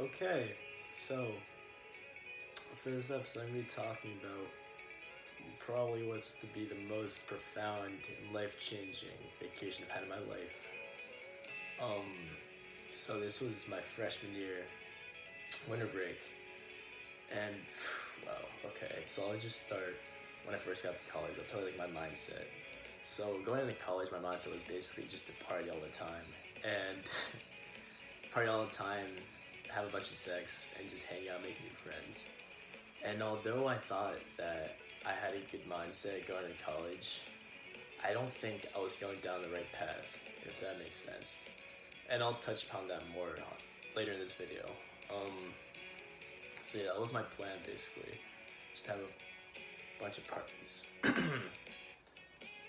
Okay, so for this episode, I'm going to be talking about probably what's to be the most profound and life changing vacation I've had in my life. Um, so this was my freshman year, winter break, and well, okay, so I'll just start when I first got to college. I'll tell you like my mindset. So going into college, my mindset was basically just to party all the time and party all the time, have a bunch of sex, and just hang out, make new friends. And although I thought that I had a good mindset going to college, I don't think I was going down the right path, if that makes sense. And I'll touch upon that more later in this video. So yeah, that was my plan basically, just have a bunch of parties.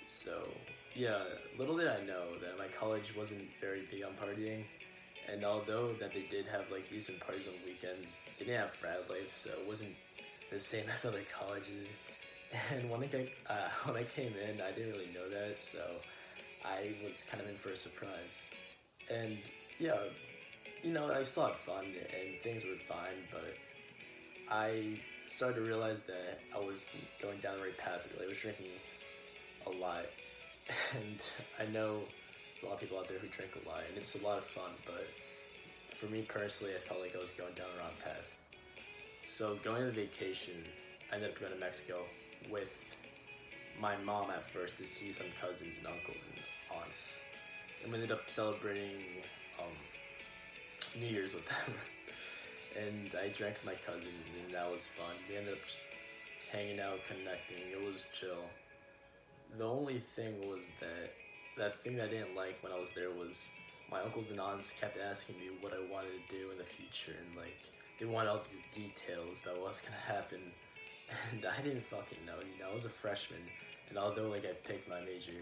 So yeah, little did I know that my college wasn't very big on partying, and although that they did have like decent parties on weekends, they didn't have frat life, so it wasn't the same as other colleges. And when I came in, I didn't really know that, so I was kind of in for a surprise. And yeah, I still had fun and things were fine, but I started to realize that I was going down the right path. Really, I was drinking a lot, and I know there's a lot of people out there who drink a lot, and it's a lot of fun. But for me personally, I felt like I was going down the wrong path. So going on vacation, I ended up going to Mexico with my mom at first to see some cousins and uncles and aunts. And we ended up celebrating New Year's with them. And I drank with my cousins and that was fun. We ended up just hanging out, connecting. It was chill. The only thing was that thing that I didn't like when I was there was my uncles and aunts kept asking me what I wanted to do in the future, and like they wanted all these details about what's gonna happen, and I didn't fucking know. I was a freshman, and although like I picked my major,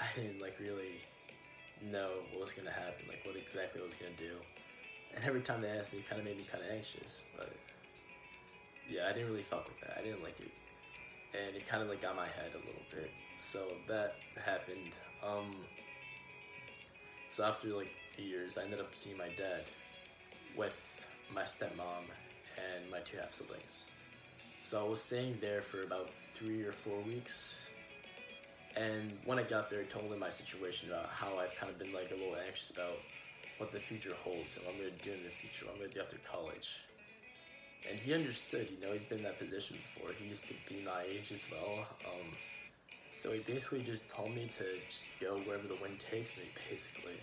I didn't like really know what was gonna happen, like what exactly I was gonna do. And every time they asked me, it kind of made me kind of anxious. But yeah, I didn't really fuck with that. I didn't like it, and it kind of like got my head a little bit. So that happened. So after like years, I ended up seeing my dad with my stepmom and my two half siblings. So I was staying there for about 3 or 4 weeks. And when I got there, I told him my situation about how I've kind of been like a little anxious about what the future holds and what I'm going to do in the future, what I'm going to do after college. And he understood, he's been in that position before. He used to be my age as well. So he basically just told me to just go wherever the wind takes me, basically.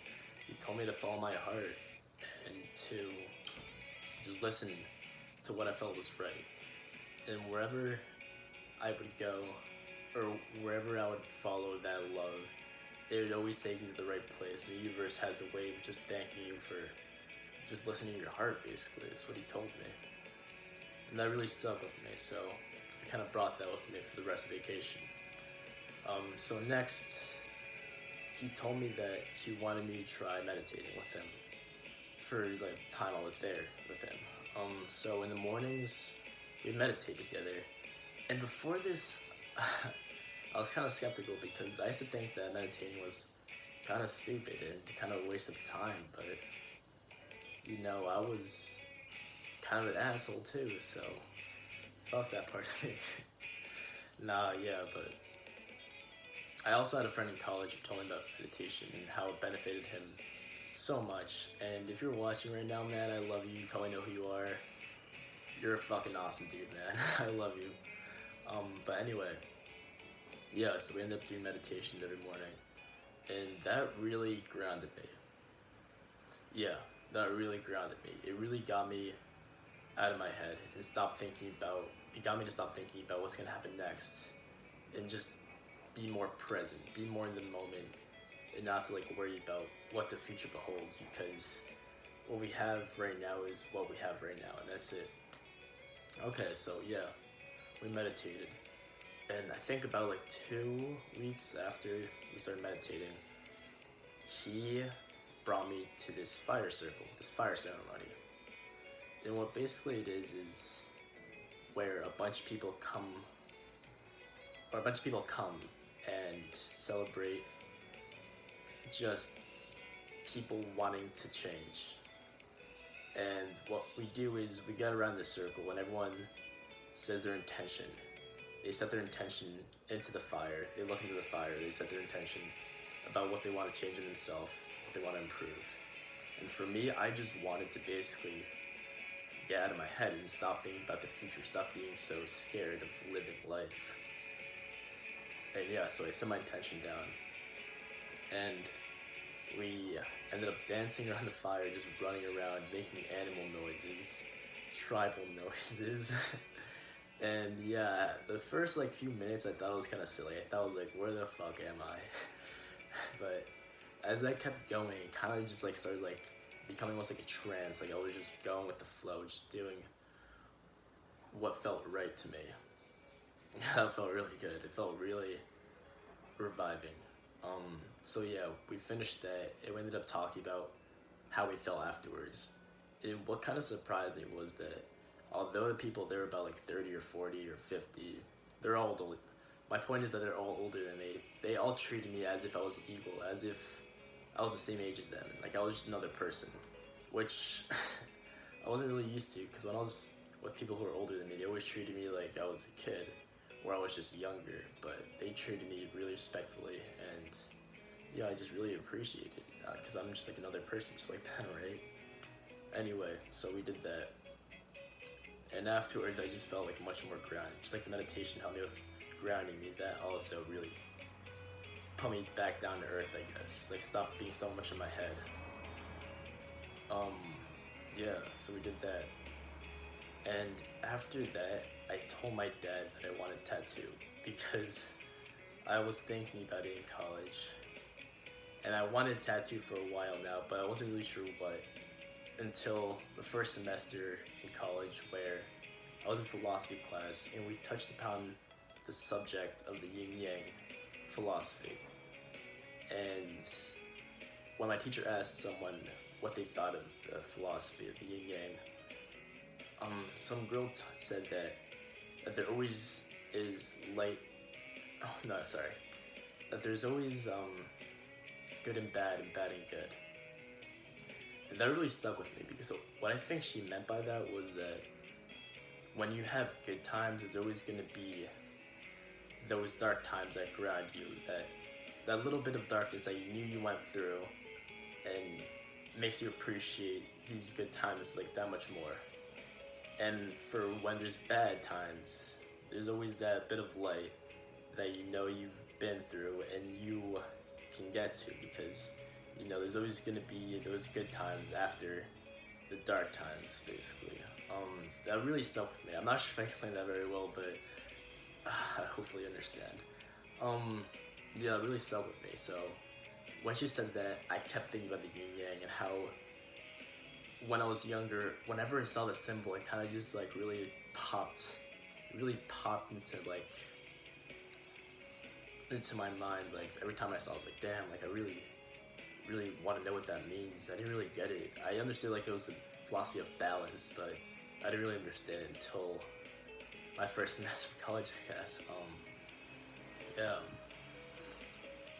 He told me to follow my heart and to just listen to what I felt was right. And wherever I would go, or wherever I would follow that love, it would always take me to the right place. The universe has a way of just thanking you for just listening to your heart, basically. That's what he told me. And that really stuck with me, so I kind of brought that with me for the rest of the vacation. So next, he told me that he wanted me to try meditating with him for the time I was there with him. So in the mornings, we meditate together. And before this, I was kind of skeptical because I used to think that meditating was kind of stupid and kind of a waste of time, but I was kind of an asshole too, so fuck that part of me. Nah, yeah, but I also had a friend in college who told me about meditation and how it benefited him so much. And if you're watching right now, man, I love you. You probably know who you are. You're a fucking awesome dude, man. I love you. But anyway, yeah, so we ended up doing meditations every morning. And that really grounded me. Yeah, that really grounded me. It really got me out of my head and it got me to stop thinking about what's going to happen next and just be more present, be more in the moment, and not to like worry about what the future beholds, because what we have right now is what we have right now, and that's it. Okay, so yeah, we meditated, and I think about like 2 weeks after we started meditating, he brought me to this fire circle, this fire ceremony. And what basically it is where a bunch of people come and celebrate just people wanting to change. And what we do is we get around the circle and everyone says their intention. They set their intention into the fire. They look into the fire. They set their intention about what they want to change in themselves, what they want to improve. And for me, I just wanted to basically get out of my head and stop thinking about the future, stop being so scared of living life. And yeah, so I set my intention down. And we ended up dancing around the fire, just running around, making animal noises, tribal noises. And yeah, the first like few minutes I thought it was kind of silly. I thought I was like, where the fuck am I? But as that kept going, it kind of just like started like becoming almost like a trance. Like I was just going with the flow, just doing what felt right to me. Yeah, that felt really good. It felt really reviving. So yeah, we finished that and we ended up talking about how we felt afterwards. And what kind of surprised me was that although the people there were about like 30 or 40 or 50, they're all older. My point is that they're all older than me. They all treated me as if I was equal, as if I was the same age as them. Like I was just another person, which I wasn't really used to, because when I was with people who were older than me, they always treated me like I was a kid, or I was just younger. But they treated me really respectfully, and yeah, I just really appreciate it, because I'm just like another person, just like them, right? Anyway, so we did that, and afterwards I just felt like much more grounded. Just like the meditation helped me with grounding me, that also really put me back down to earth, I guess. Like stop being so much in my head. Yeah, so we did that. And after that, I told my dad that I wanted a tattoo because I was thinking about it in college. And I wanted a tattoo for a while now, but I wasn't really sure what until the first semester in college where I was in philosophy class and we touched upon the subject of the yin-yang philosophy. And when my teacher asked someone what they thought of the philosophy of the yin-yang, some girl said that there always is light, that there's always good and bad and good. And that really stuck with me because what I think she meant by that was that when you have good times, there's always going to be those dark times that ground you, that little bit of darkness that you knew you went through and makes you appreciate these good times like that much more. And for when there's bad times, there's always that bit of light that you know you've been through and you can get to, because you know there's always going to be those good times after the dark times, basically. That really stuck with me. I'm not sure if I explained that very well, but I hopefully understand. Yeah, it really stuck with me. So when she said that, I kept thinking about the yin yang and how when I was younger, whenever I saw the symbol, it kind of just like really popped into my mind. Like every time I saw it, I was like, damn, like I really want to know what that means. I didn't really get it. I understood like it was the philosophy of balance, but I didn't really understand it until my first semester of college, I guess. Yeah.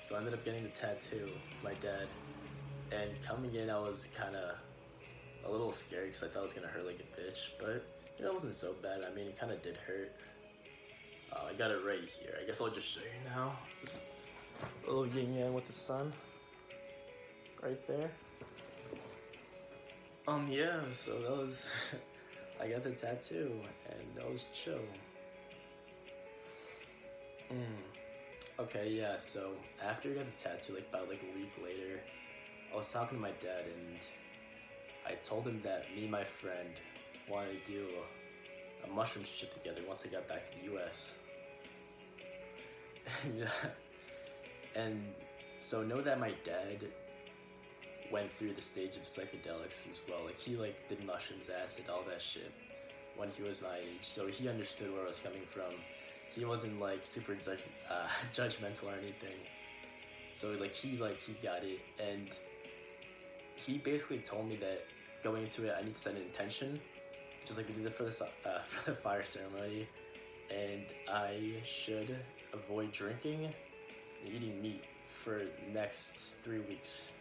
So I ended up getting the tattoo with my dad, and coming in I was kind of a little scared because I thought it was going to hurt like a bitch, but you know, it wasn't so bad. I mean, it kind of did hurt. I got it right here. I guess I'll just show you now. A little yin yang with the sun. Right there. Yeah, so that was, I got the tattoo, and that was chill. Okay, yeah, so after I got the tattoo, like about like a week later, I was talking to my dad, and I told him that me and my friend wanted to do a mushroom trip together once I got back to the US. And so know that my dad went through the stage of psychedelics as well. Like he like did mushrooms, acid, all that shit when he was my age. So he understood where I was coming from. He wasn't like super judgmental or anything. So like he got it, and he basically told me that going into it I need to set an intention, just like we did it for the fire ceremony, and I should avoid drinking and eating meat for the next 3 weeks.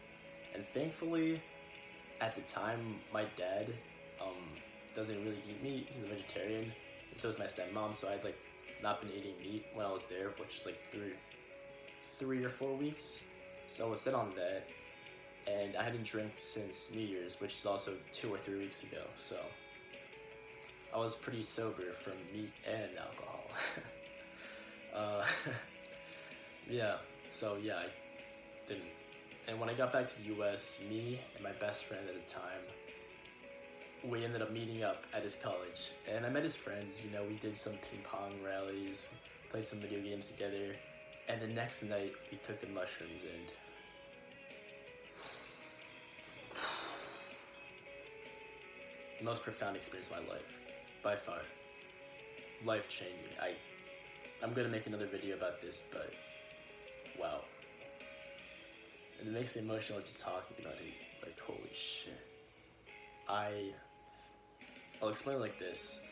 And thankfully, at the time, my dad doesn't really eat meat. He's a vegetarian, and so is my stepmom. So I'd like not been eating meat when I was there, which is like 3 or 4 weeks. So I was set on that, and I hadn't drank since New Year's, which is also 2 or 3 weeks ago. So I was pretty sober from meat and alcohol. uh, yeah. So yeah, I didn't. And when I got back to the U.S., me and my best friend at the time, we ended up meeting up at his college. And I met his friends, you know, we did some ping pong rallies, played some video games together. And the next night, we took the mushrooms and the most profound experience of my life, by far. Life changing. I'm gonna make another video about this, but wow. And it makes me emotional just talking about it. Like, holy shit. I'll explain it like this.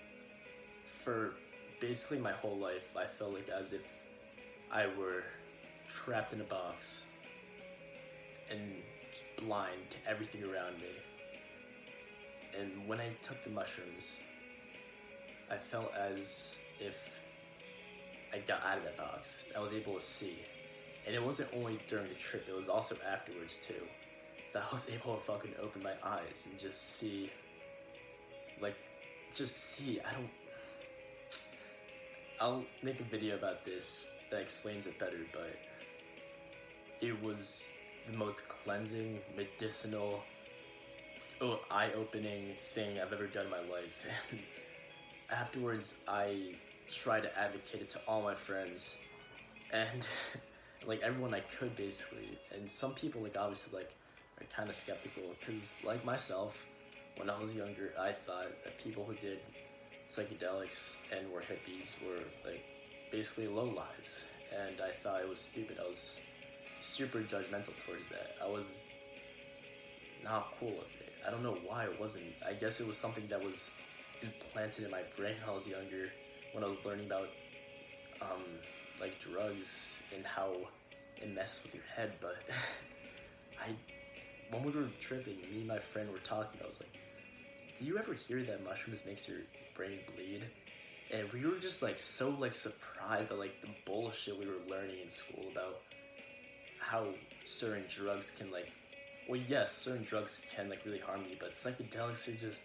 For basically my whole life, I felt like as if I were trapped in a box and blind to everything around me. And when I took the mushrooms, I felt as if I got out of that box. I was able to see. And it wasn't only during the trip, it was also afterwards too. That I was able to fucking open my eyes and just see. I'll make a video about this that explains it better, but it was the most cleansing, medicinal, eye-opening thing I've ever done in my life. And afterwards, I tried to advocate it to all my friends, and like everyone I could basically. And some people like obviously like are kind of skeptical because like myself, when I was younger, I thought that people who did psychedelics and were hippies were like basically low lives, and I thought it was stupid. I was super judgmental towards that. I was not cool with it. I don't know why it wasn't. I guess it was something that was implanted in my brain when I was younger, when I was learning about like drugs and how it messes with your head. But when we were tripping, me and my friend were talking, I was like, do you ever hear that mushrooms makes your brain bleed? And we were just like so like surprised by like the bullshit we were learning in school about how certain drugs can like, well yes, certain drugs can like really harm you, but psychedelics are just,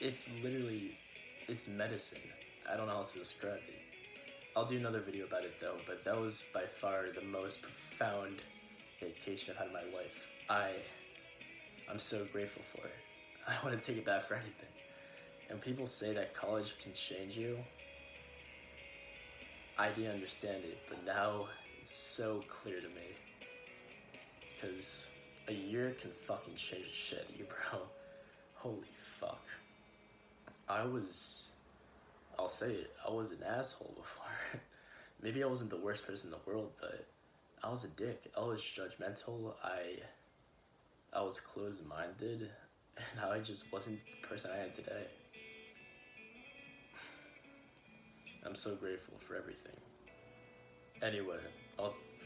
it's literally, it's medicine. I don't know how else to describe it. I'll do another video about it though, but that was by far the most profound vacation I've had in my life. I'm so grateful for it. I wouldn't take it back for anything. And people say that college can change you. I didn't understand it, but now it's so clear to me. Because a year can fucking change the shit out of you, bro. Holy fuck. I'll say it, I was an asshole before. Maybe I wasn't the worst person in the world, but I was a dick. I was judgmental. I was closed-minded, and I just wasn't the person I am today. I'm so grateful for everything. Anyway,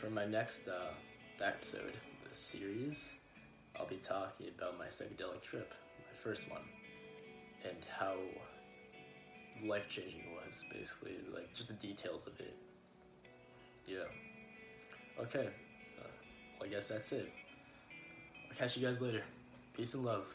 for my next episode, the series, I'll be talking about my psychedelic trip, my first one, and how life-changing it was, basically, like just the details of it. Yeah. Okay. Well, I guess that's it. I'll catch you guys later. Peace and love.